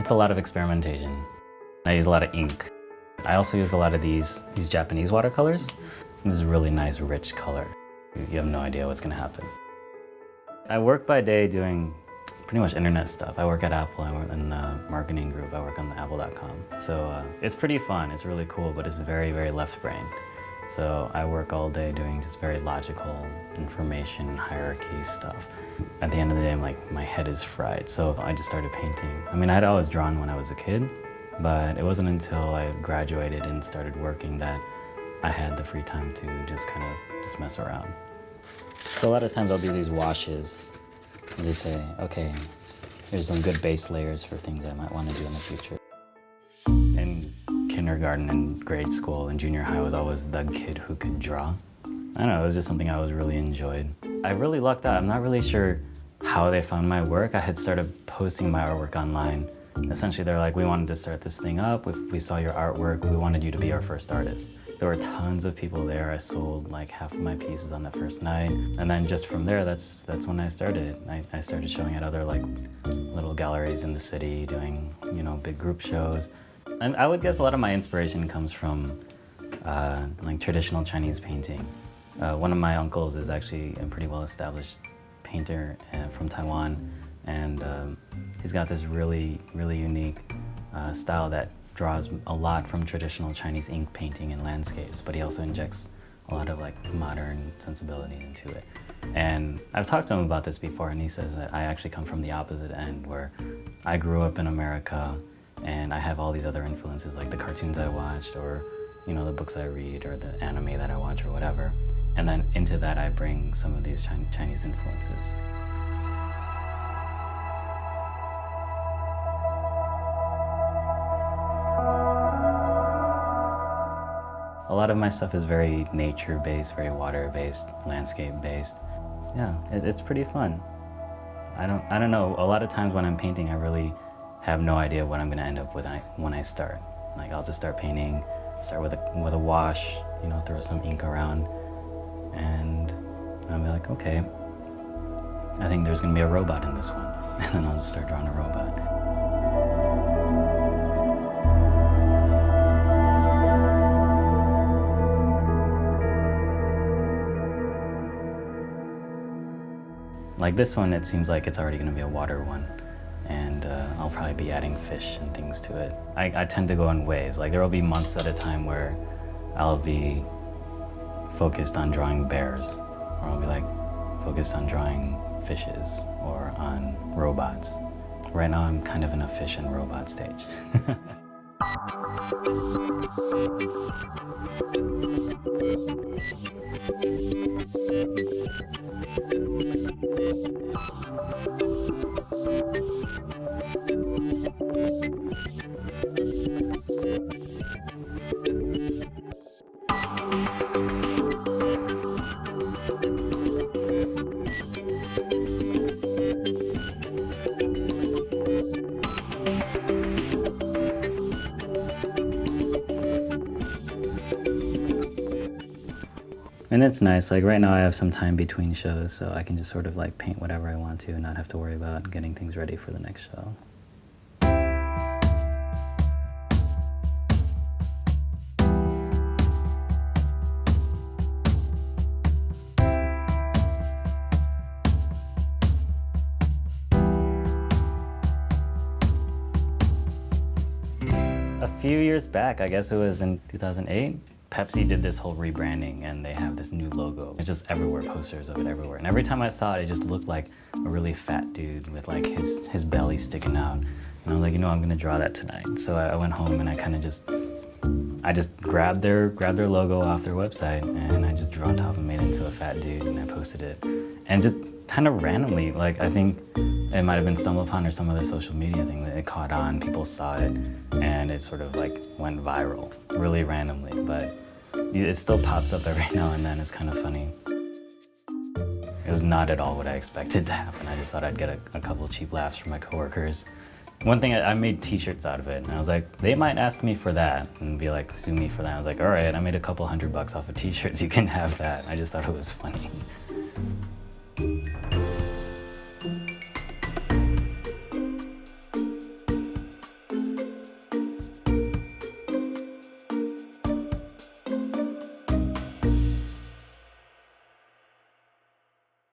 It's a lot of experimentation. I use a lot of ink. I also use a lot of these Japanese watercolors. This is a really nice, rich color. You have no idea what's gonna happen. I work by day doing pretty much internet stuff. I work at Apple, I work in the marketing group, I work on the apple.com. So it's pretty fun, it's really cool, but it's very, very left-brained. So I work all day doing just very logical information, hierarchy stuff. At the end of the day, I'm like, my head is fried. So I just started painting. I mean, I'd always drawn when I was a kid, but it wasn't until I graduated and started working that I had the free time to just kind of just mess around. So a lot of times I'll do these washes and just say, okay, here's some good base layers for things I might want to do in the future. In kindergarten and grade school and junior high, I was always the kid who could draw. I don't know, it was just something I always really enjoyed. I really lucked out. I'm not really sure how they found my work. I had started posting my artwork online. Essentially, they're like, we wanted to start this thing up. If we saw your artwork, we wanted you to be our first artist. There were tons of people there. I sold like half of my pieces on the first night. And then just from there, that's when I started. I started showing at other like little galleries in the city, doing, you know, big group shows. And I would guess a lot of my inspiration comes from like traditional Chinese painting. One of my uncles is actually a pretty well-established painter from Taiwan, and he's got this really, really unique style that draws a lot from traditional Chinese ink painting and landscapes, but he also injects a lot of like modern sensibility into it. And I've talked to him about this before, and he says that I actually come from the opposite end, where I grew up in America and I have all these other influences, like the cartoons I watched, or you know, the books I read, or the anime that I watch, or whatever. And then into that I bring some of these Chinese influences. A lot of my stuff is very nature-based, very water-based, landscape-based. Yeah, it's pretty fun. I don't know, a lot of times when I'm painting, I really have no idea what I'm gonna end up with when I start. Like, I'll just start painting, start with a wash, you know, throw some ink around, and I'll be like, okay, I think there's gonna be a robot in this one. And then I'll just start drawing a robot. Like this one, it seems like it's already gonna be a water one, and I'll probably be adding fish and things to it. I tend to go in waves. Like there will be months at a time where I'll be focused on drawing bears, or I'll be like focused on drawing fishes or on robots. Right now I'm kind of in a fish and robot stage. And it's nice, like right now I have some time between shows, so I can just sort of like paint whatever I want to and not have to worry about getting things ready for the next show. A few years back, I guess it was in 2008, Pepsi did this whole rebranding and they have this new logo. It's just everywhere, posters of it everywhere. And every time I saw it, it just looked like a really fat dude with like his belly sticking out. And I was like, you know, I'm gonna draw that tonight. So I went home and I just grabbed their logo off their website and I just drew on top and made it into a fat dude and I posted it. And just kind of randomly, like I think it might have been StumbleUpon or some other social media thing that it caught on, people saw it, and it sort of like went viral, really randomly, but it still pops up every now and then. It's kind of funny. It was not at all what I expected to happen. I just thought I'd get a couple cheap laughs from my coworkers. One thing, I made t-shirts out of it, and I was like, they might ask me for that and be like, sue me for that. I was like, all right, I made a couple $100 off of t-shirts, you can have that. I just thought it was funny.